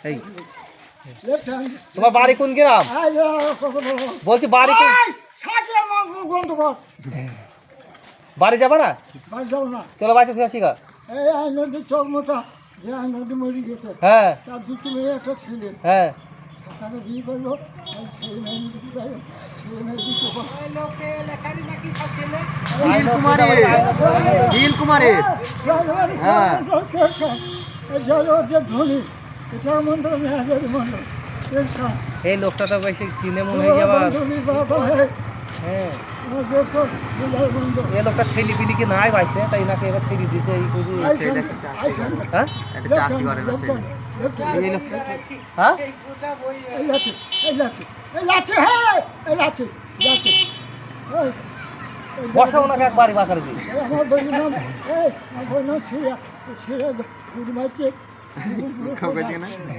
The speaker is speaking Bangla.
এই তোমার বাড়ি কোন গ্রাম? বলছি বাড়ি কোন? বাড়ি যাবে না? চলো বাড়িতে শুয়ে শিখা। চোখ মোটা যে নদী মরি গেছে, হ্যাঁ তার দুটো মেয়ে একটা ছেলে, হ্যাঁ তাকে বিয়ে করলো। ছেলে মেয়ে নীল কুমারের হ্যাঁ যে ধনী এছাড়া মন্ডল মন্ডল এই লোকটা তো বেশি চিনে মনে হয়ে যাবে। হ্যাঁ এই লোকটা ছেলে পিলি কি নাই বাড়িতে, তাই নাকি এবার ছেলে দিতে এই করে। হ্যাঁ হ্যাঁ বসা ওনাকে একবারই বাঁচারে দিই। আমার বই নাম ছেড়ে ছেড়ে